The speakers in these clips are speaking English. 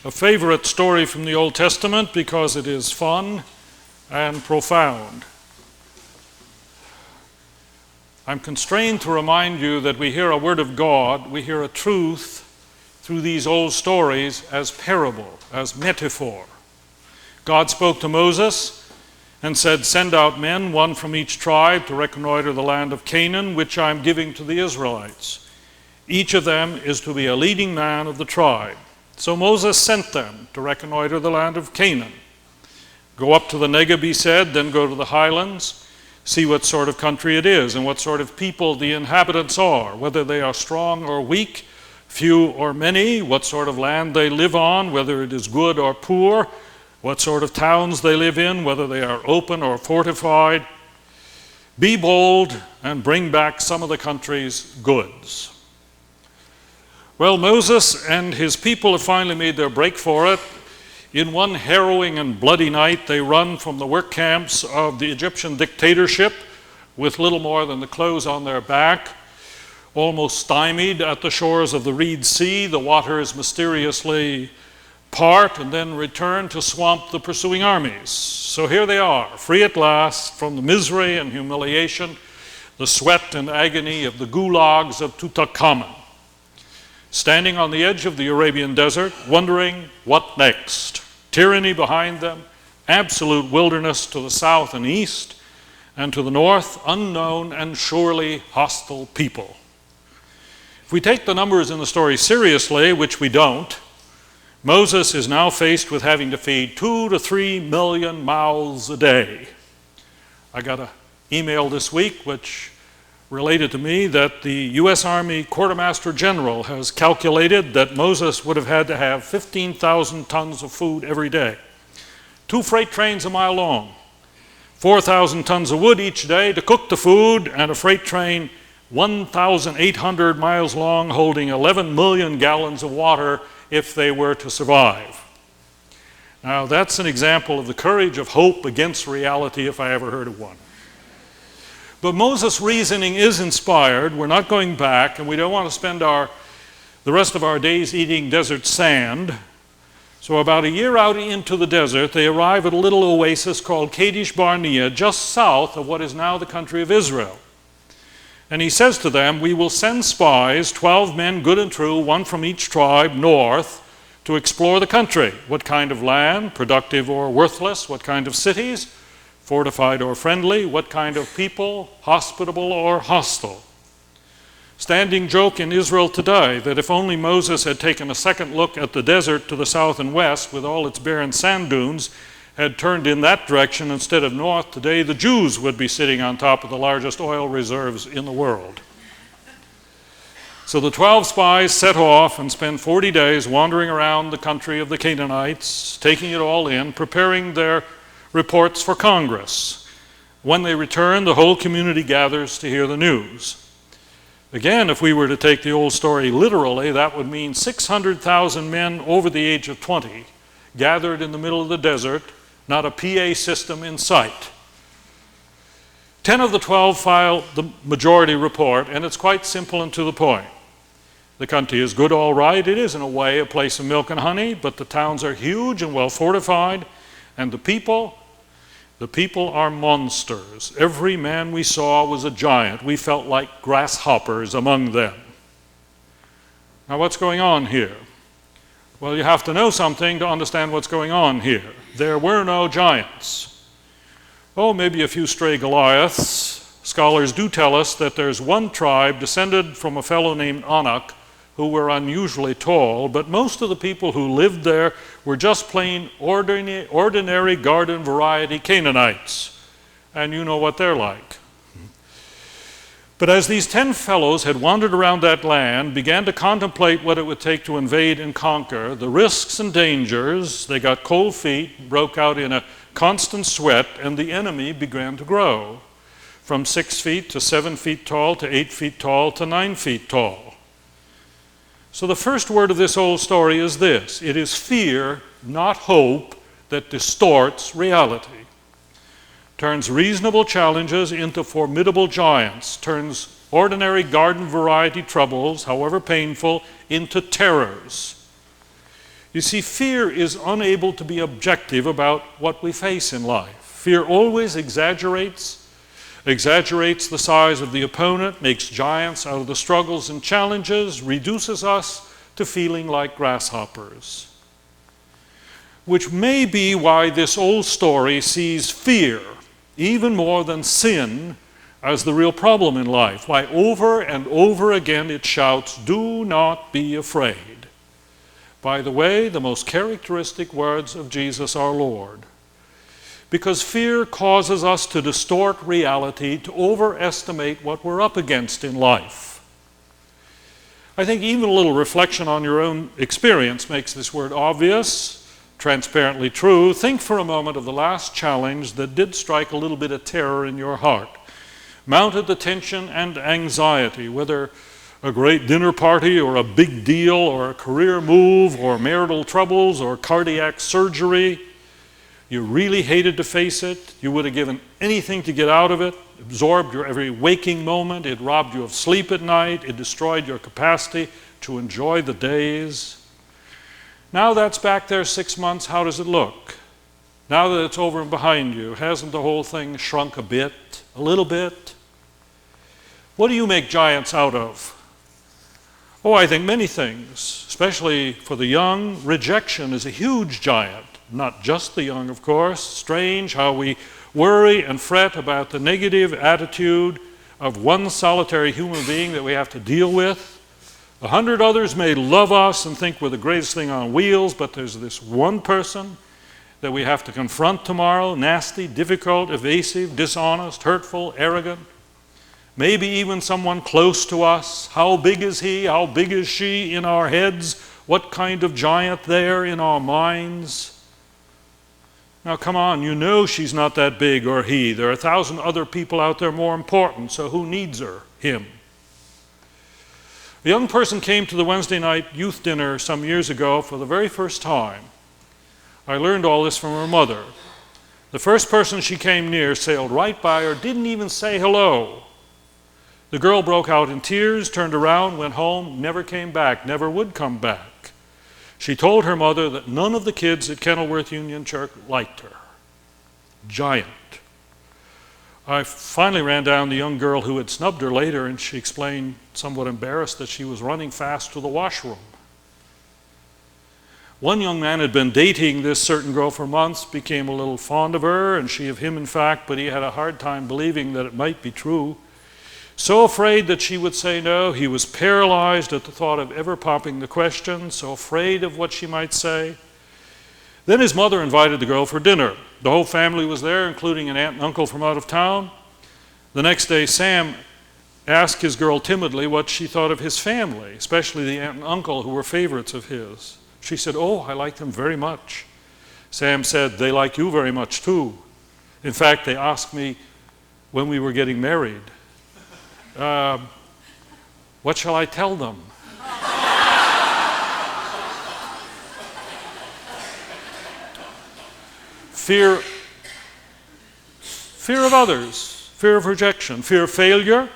a favorite story from the Old Testament because it is fun and profound. I'm constrained to remind you that we hear a word of God, we hear a truth through these old stories as parable, as metaphor. God spoke to Moses and said, "Send out men, one from each tribe, to reconnoiter the land of Canaan, which I am giving to the Israelites. Each of them is to be a leading man of the tribe." So Moses sent them to reconnoiter the land of Canaan. "Go up to the Negeb," he said, "then go to the highlands. See what sort of country it is and what sort of people the inhabitants are, whether they are strong or weak, few or many, what sort of land they live on, whether it is good or poor, what sort of towns they live in, whether they are open or fortified. Be bold and bring back some of the country's goods." Well, Moses and his people have finally made their break for it. In one harrowing and bloody night, they run from the work camps of the Egyptian dictatorship with little more than the clothes on their back. Almost stymied at the shores of the Reed Sea, the waters mysteriously part and then return to swamp the pursuing armies. So here they are, free at last from the misery and humiliation, the sweat and agony of the gulags of Tutankhamun. Standing on the edge of the Arabian desert, wondering what next. Tyranny behind them, absolute wilderness to the south and east, and to the north, unknown and surely hostile people. If we take the numbers in the story seriously, which we don't, Moses is now faced with having to feed 2 to 3 million mouths a day. I got an email this week which related to me that the U.S. Army Quartermaster General has calculated that Moses would have had to have 15,000 tons of food every day. 2 freight trains a mile long, 4,000 tons of wood each day to cook the food, and a freight train 1,800 miles long holding 11 million gallons of water if they were to survive. Now that's an example of the courage of hope against reality if I ever heard of one. But Moses' reasoning is inspired. We're not going back, and we don't want to spend the rest of our days eating desert sand. So about a year out into the desert, they arrive at a little oasis called Kadesh Barnea, just south of what is now the country of Israel. And he says to them, "We will send spies, 12 men good and true, one from each tribe, north, to explore the country. What kind of land, productive or worthless? What kind of cities, fortified or friendly? What kind of people, hospitable or hostile?" Standing joke in Israel today that if only Moses had taken a second look at the desert to the south and west with all its barren sand dunes, had turned in that direction instead of north, today the Jews would be sitting on top of the largest oil reserves in the world. So the 12 spies set off and spend 40 days wandering around the country of the Canaanites, taking it all in, preparing their reports for Congress. When they return, the whole community gathers to hear the news. Again, if we were to take the old story literally, that would mean 600,000 men over the age of 20 gathered in the middle of the desert, not a PA system in sight. 10 of the 12 file the majority report, and it's quite simple and to the point. The country is good, all right. It is, in a way, a place of milk and honey, but the towns are huge and well fortified, and the people are monsters. Every man we saw was a giant. We felt like grasshoppers among them. Now, what's going on here? Well, you have to know something to understand what's going on here. There were no giants. Oh, maybe a few stray Goliaths. Scholars do tell us that there's one tribe descended from a fellow named Anak who were unusually tall, but most of the people who lived there were just plain ordinary garden variety Canaanites. And you know what they're like. But as these 10 fellows had wandered around that land, began to contemplate what it would take to invade and conquer, the risks and dangers, they got cold feet, broke out in a constant sweat, and the enemy began to grow from 6 feet to 7 feet tall to 8 feet tall to 9 feet tall. So the first word of this old story is this: it is fear, not hope, that distorts reality. Turns reasonable challenges into formidable giants, turns ordinary garden variety troubles, however painful, into terrors. You You see, fear is unable to be objective about what we face in life. Fear always exaggerates the size of the opponent, makes giants out of the struggles and challenges, reduces us to feeling like grasshoppers. Which may be why this old story sees fear, even more than sin, as the real problem in life. Why over and over again it shouts, "Do not be afraid." By the way, the most characteristic words of Jesus our Lord. Because fear causes us to distort reality, to overestimate what we're up against in life. I think even a little reflection on your own experience makes this word obvious, transparently true. Think for a moment of the last challenge that did strike a little bit of terror in your heart. Mounted the tension and anxiety, whether a great dinner party or a big deal or a career move or marital troubles or cardiac surgery. You really hated to face it. You would have given anything to get out of it, absorbed your every waking moment. It robbed you of sleep at night. It destroyed your capacity to enjoy the days. Now that's back there 6 months, how does it look? Now that it's over and behind you, hasn't the whole thing shrunk a bit, a little bit? What do you make giants out of? Oh, I think many things, especially for the young. Rejection is a huge giant. Not just the young, of course. Strange how we worry and fret about the negative attitude of one solitary human being that we have to deal with. 100 others may love us and think we're the greatest thing on wheels, but there's this one person that we have to confront tomorrow, nasty, difficult, evasive, dishonest, hurtful, arrogant. Maybe even someone close to us. How big is he? How big is she in our heads? What kind of giant there in our minds? Now come on, you know she's not that big, or he. There are 1,000 other people out there more important, so who needs her? Him. A young person came to the Wednesday night youth dinner some years ago for the very first time. I learned all this from her mother. The first person she came near sailed right by her, didn't even say hello. The girl broke out in tears, turned around, went home, never came back, never would come back. She told her mother that none of the kids at Kenilworth Union Church liked her. Giant. I finally ran down the young girl who had snubbed her later, and she explained, somewhat embarrassed, that she was running fast to the washroom. One young man had been dating this certain girl for months, became a little fond of her, and she of him in fact, but he had a hard time believing that it might be true. So afraid that she would say no, he was paralyzed at the thought of ever popping the question, so afraid of what she might say. Then his mother invited the girl for dinner. The whole family was there, including an aunt and uncle from out of town. The next day, Sam asked his girl timidly what she thought of his family, especially the aunt and uncle who were favorites of his. She said, "Oh, I like them very much." Sam said, "They like you very much too. In fact, they asked me when we were getting married. What shall I tell them?" Fear of others, fear of rejection, fear of failure.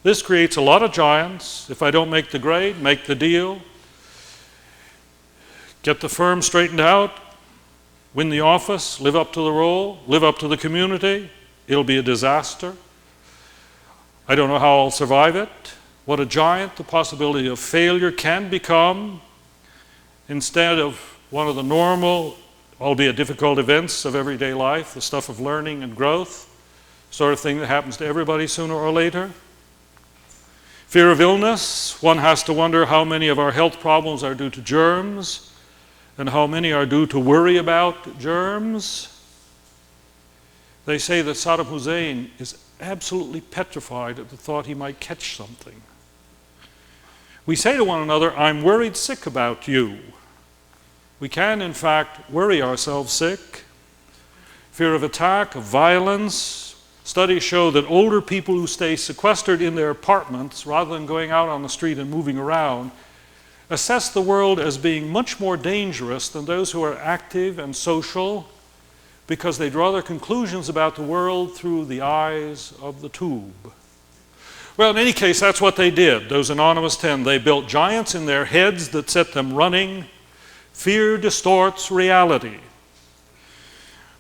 This creates a lot of giants. If I don't make the grade, make the deal, get the firm straightened out, win the office, live up to the role, live up to the community, it'll be a disaster. I don't know how I'll survive it. What a giant the possibility of failure can become instead of one of the normal, albeit difficult events of everyday life, the stuff of learning and growth, sort of thing that happens to everybody sooner or later. Fear of illness. One has to wonder how many of our health problems are due to germs and how many are due to worry about germs. They say that Saddam Hussein is absolutely petrified at the thought he might catch something. We say to one another, "I'm worried sick about you." We can, in fact, worry ourselves sick. Fear of attack, of violence. Studies show that older people who stay sequestered in their apartments rather than going out on the street and moving around assess the world as being much more dangerous than those who are active and social, because they draw their conclusions about the world through the eyes of the tube. Well, in any case, that's what they did, those anonymous 10. They built giants in their heads that set them running, Fear distorts reality.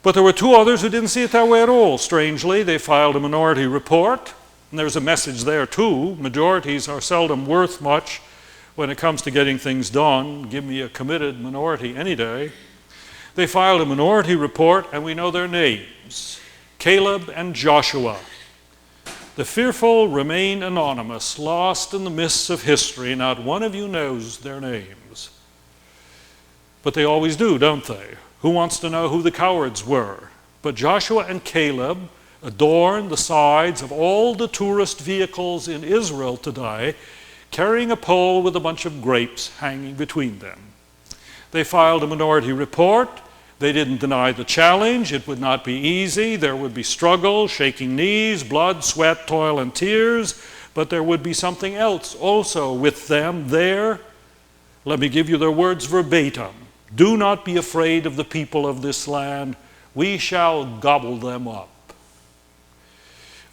But there were two others who didn't see it that way at all. Strangely, they filed a minority report, and there's a message there too. Majorities are seldom worth much when it comes to getting things done. Give me a committed minority any day. They filed a minority report, and we know their names: Caleb and Joshua. The fearful remain anonymous, lost in the mists of history. Not one of you knows their names. But they always do, don't they? Who wants to know who the cowards were? But Joshua and Caleb adorn the sides of all the tourist vehicles in Israel today, carrying a pole with a bunch of grapes hanging between them. They filed a minority report. They didn't deny the challenge. It would not be easy. There would be struggle, shaking knees, blood, sweat, toil, and tears. But there would be something else also with them there. Let me give you their words verbatim. Do not be afraid of the people of this land. We shall gobble them up.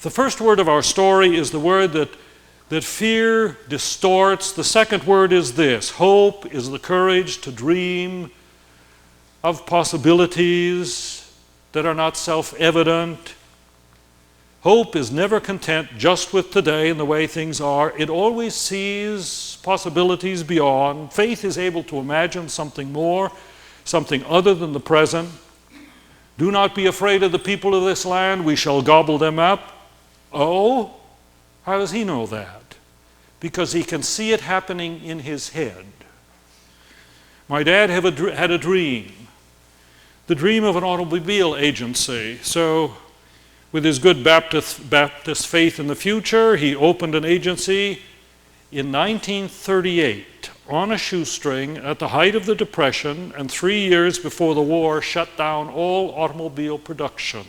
The first word of our story is the word that fear distorts. The second word is this: hope is the courage to dream of possibilities that are not self-evident. Hope is never content just with today and the way things are. It always sees possibilities beyond. Faith is able to imagine something more, something other than the present. Do not be afraid of the people of this land. We shall gobble them up. Oh, how does he know that? Because he can see it happening in his head. My dad had a dream. The dream of an automobile agency. So with his good Baptist faith in the future, he opened an agency in 1938 on a shoestring at the height of the Depression, and 3 years before the war shut down all automobile production.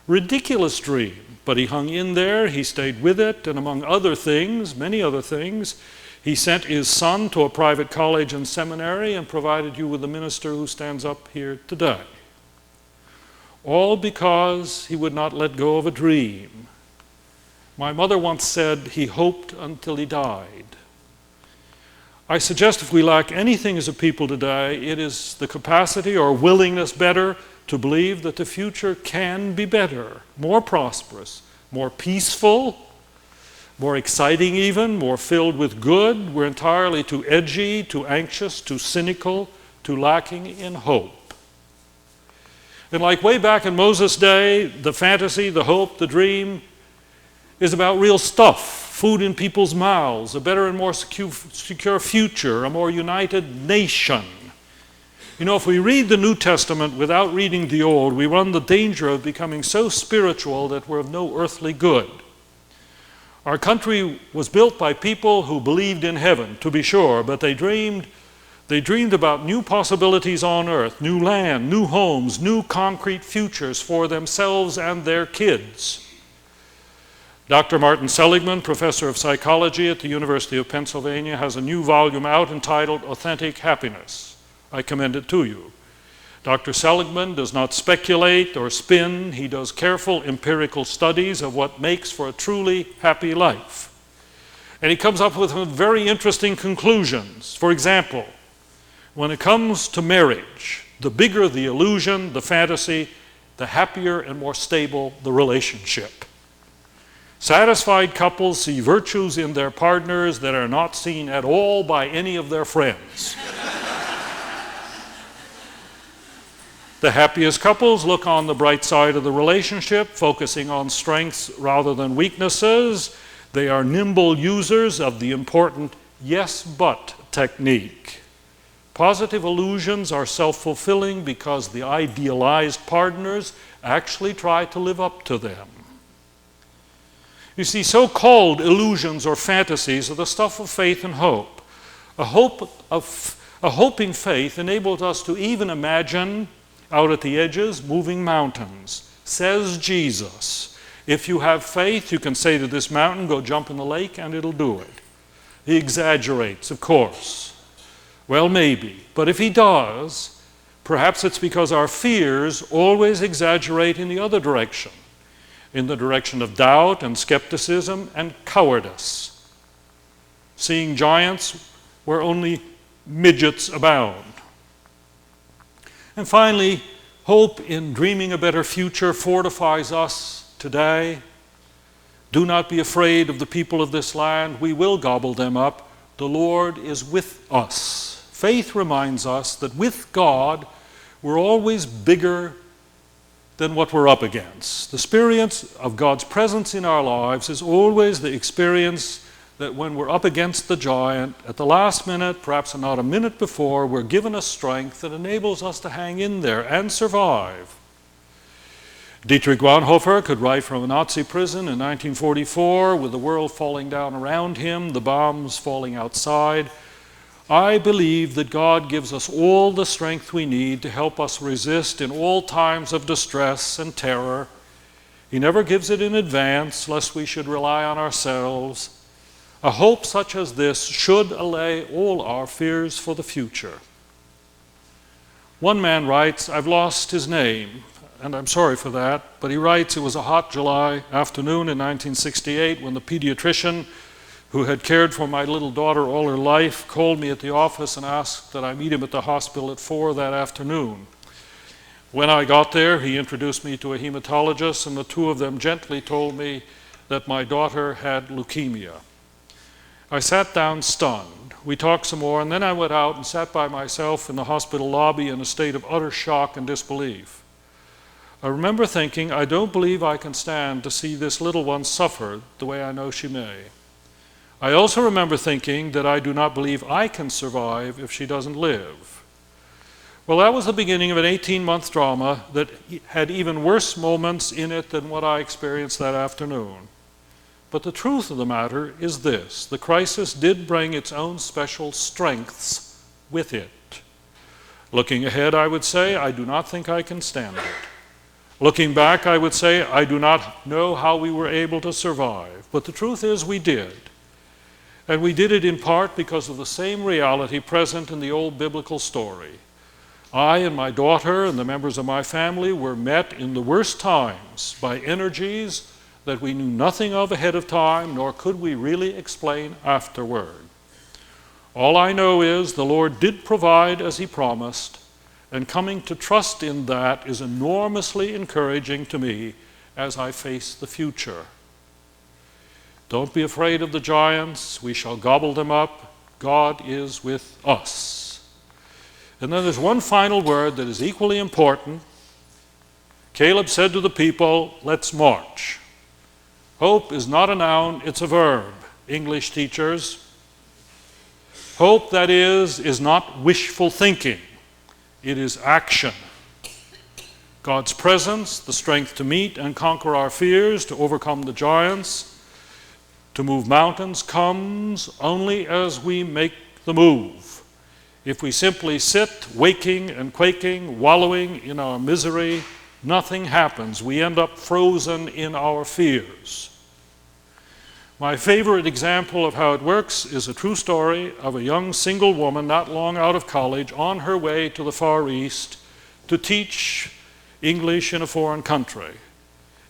Ridiculous dream, but he hung in there, he stayed with it, and among other things, many other things, he sent his son to a private college and seminary and provided you with a minister who stands up here today. All because he would not let go of a dream. My mother once said he hoped until he died. I suggest if we lack anything as a people today, it is the capacity or willingness better to believe that the future can be better, more prosperous, more peaceful, more exciting even, more filled with good. We're entirely too edgy, too anxious, too cynical, too lacking in hope. And like way back in Moses' day, the fantasy, the hope, the dream is about real stuff, food in people's mouths, a better and more secure future, a more united nation. You know, if we read the New Testament without reading the Old, we run the danger of becoming so spiritual that we're of no earthly good. Our country was built by people who believed in heaven, to be sure, but they dreamed about new possibilities on earth, new land, new homes, new concrete futures for themselves and their kids. Dr. Martin Seligman, professor of psychology at the University of Pennsylvania, has a new volume out entitled Authentic Happiness. I commend it to you. Dr. Seligman does not speculate or spin. He does careful empirical studies of what makes for a truly happy life. And he comes up with some very interesting conclusions. For example, when it comes to marriage, the bigger the illusion, the fantasy, the happier and more stable the relationship. Satisfied couples see virtues in their partners that are not seen at all by any of their friends. The happiest couples look on the bright side of the relationship, focusing on strengths rather than weaknesses. They are nimble users of the important yes but technique. Positive illusions are self-fulfilling because the idealized partners actually try to live up to them. You see, so-called illusions or fantasies are the stuff of faith and hope. A hoping faith enables us to even imagine out at the edges, moving mountains. Says Jesus, if you have faith, you can say to this mountain, go jump in the lake, and it'll do it. He exaggerates, of course. Well, maybe. But if he does, perhaps it's because our fears always exaggerate in the other direction, in the direction of doubt and skepticism and cowardice. Seeing giants where only midgets abound. And finally, hope in dreaming a better future fortifies us today. Do not be afraid of the people of this land. We will gobble them up. The Lord is with us. Faith reminds us that with God, we're always bigger than what we're up against. The experience of God's presence in our lives is always the experience that when we're up against the giant, at the last minute, perhaps not a minute before, we're given a strength that enables us to hang in there and survive. Dietrich Bonhoeffer could write from a Nazi prison in 1944 with the world falling down around him, the bombs falling outside. I believe that God gives us all the strength we need to help us resist in all times of distress and terror. He never gives it in advance, lest we should rely on ourselves. A hope such as this should allay all our fears for the future. One man writes, I've lost his name, and I'm sorry for that, but he writes, it was a hot July afternoon in 1968 when the pediatrician who had cared for my little daughter all her life called me at the office and asked that I meet him at the hospital at 4 that afternoon. When I got there, he introduced me to a hematologist, and the two of them gently told me that my daughter had leukemia. I sat down stunned. We talked some more, and then I went out and sat by myself in the hospital lobby in a state of utter shock and disbelief. I remember thinking, I don't believe I can stand to see this little one suffer the way I know she may. I also remember thinking that I do not believe I can survive if she doesn't live. Well, that was the beginning of an 18-month drama that had even worse moments in it than what I experienced that afternoon. But the truth of the matter is this: the crisis did bring its own special strengths with it. Looking ahead, I would say, I do not think I can stand it. Looking back, I would say, I do not know how we were able to survive. But the truth is, we did. And we did it in part because of the same reality present in the old biblical story. I and my daughter and the members of my family were met in the worst times by energies that we knew nothing of ahead of time, nor could we really explain afterward. All I know is the Lord did provide as He promised, and coming to trust in that is enormously encouraging to me as I face the future. Don't be afraid of the giants. We shall gobble them up. God is with us. And then there's one final word that is equally important. Caleb said to the people, let's march. Hope is not a noun, it's a verb. English teachers. Hope, that is not wishful thinking. It is action. God's presence, the strength to meet and conquer our fears, to overcome the giants, to move mountains, comes only as we make the move. If we simply sit, waking and quaking, wallowing in our misery, nothing happens. We end up frozen in our fears. My favorite example of how it works is a true story of a young single woman not long out of college on her way to the Far East to teach English in a foreign country.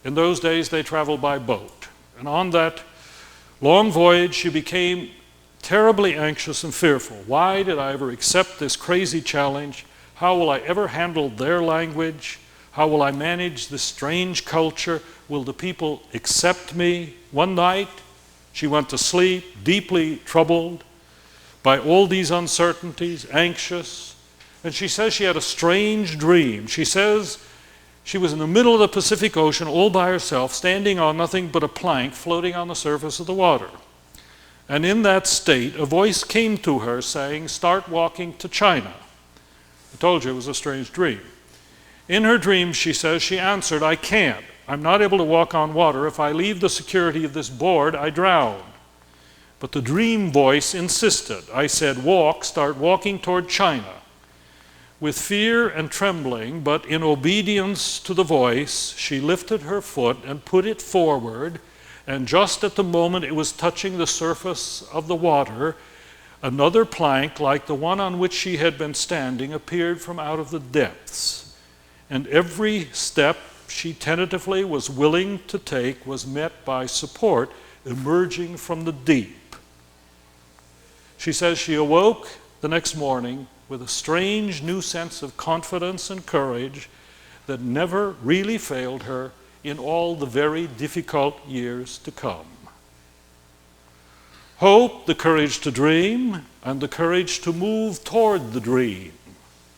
In those days, they traveled by boat. And on that long voyage, she became terribly anxious and fearful. Why did I ever accept this crazy challenge? How will I ever handle their language? How will I manage this strange culture? Will the people accept me? One night, she went to sleep, deeply troubled by all these uncertainties, anxious. And she says she had a strange dream. She says she was in the middle of the Pacific Ocean all by herself, standing on nothing but a plank floating on the surface of the water. And in that state, a voice came to her saying, start walking to China. I told you it was a strange dream. In her dream, she says, she answered, I can't. I'm not able to walk on water. If I leave the security of this board, I drown. But the dream voice insisted. I said, start walking toward China. With fear and trembling, but in obedience to the voice, she lifted her foot and put it forward, and just at the moment it was touching the surface of the water, another plank like the one on which she had been standing appeared from out of the depths. And every step she tentatively was willing to take was met by support emerging from the deep. She says she awoke the next morning with a strange new sense of confidence and courage that never really failed her in all the very difficult years to come. Hope, the courage to dream, and the courage to move toward the dream,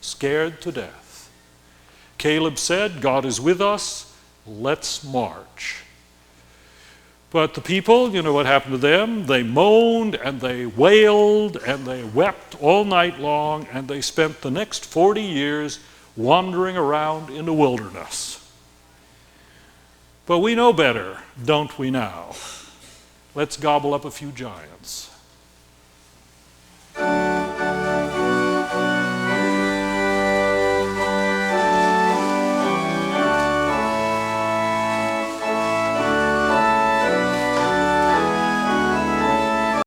scared to death. Caleb said, God is with us, let's march. But the people, you know what happened to them? They moaned and they wailed and they wept all night long, and they spent the next 40 years wandering around in the wilderness. But we know better, don't we now? Let's gobble up a few giants.